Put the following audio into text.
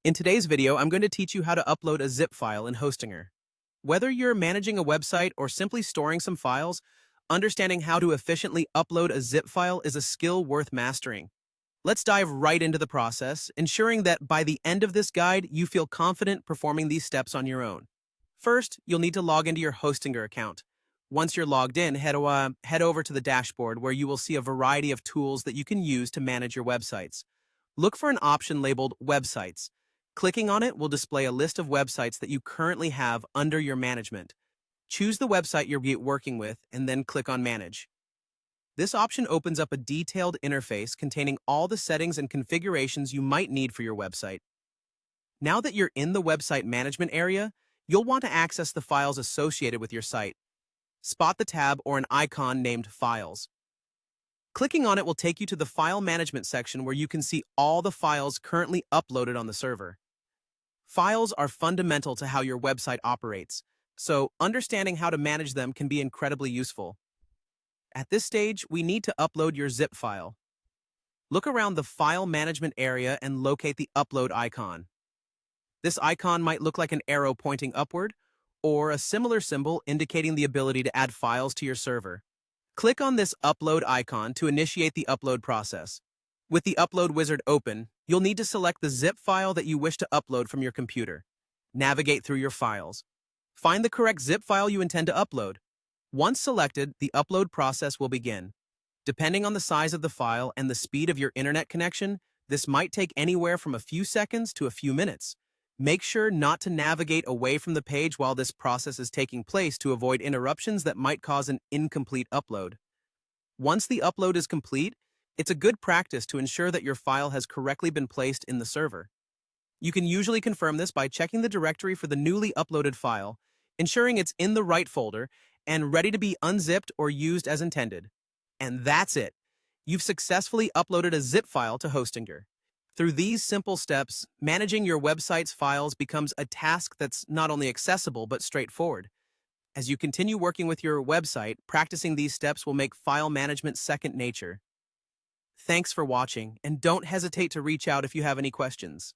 In today's video, I'm going to teach you how to upload a zip file in Hostinger. Whether you're managing a website or simply storing some files, understanding how to efficiently upload a zip file is a skill worth mastering. Let's dive right into the process, ensuring that by the end of this guide, you feel confident performing these steps on your own. First, you'll need to log into your Hostinger account. Once you're logged in, head over to the dashboard where you will see a variety of tools that you can use to manage your websites. Look for an option labeled Websites. Clicking on it will display a list of websites that you currently have under your management. Choose the website you're working with and then click on Manage. This option opens up a detailed interface containing all the settings and configurations you might need for your website. Now that you're in the website management area, you'll want to access the files associated with your site. Spot the tab or an icon named Files. Clicking on it will take you to the File Management section where you can see all the files currently uploaded on the server. Files are fundamental to how your website operates, so understanding how to manage them can be incredibly useful. At this stage, we need to upload your zip file. Look around the File Management area and locate the Upload icon. This icon might look like an arrow pointing upward, or a similar symbol indicating the ability to add files to your server. Click on this Upload icon to initiate the upload process. With the Upload wizard open, you'll need to select the zip file that you wish to upload from your computer. Navigate through your files. Find the correct zip file you intend to upload. Once selected, the upload process will begin. Depending on the size of the file and the speed of your internet connection, this might take anywhere from a few seconds to a few minutes. Make sure not to navigate away from the page while this process is taking place to avoid interruptions that might cause an incomplete upload. Once the upload is complete, it's a good practice to ensure that your file has correctly been placed in the server. You can usually confirm this by checking the directory for the newly uploaded file, ensuring it's in the right folder, and ready to be unzipped or used as intended. And that's it. You've successfully uploaded a zip file to Hostinger. Through these simple steps, managing your website's files becomes a task that's not only accessible but straightforward. As you continue working with your website, practicing these steps will make file management second nature. Thanks for watching, and don't hesitate to reach out if you have any questions.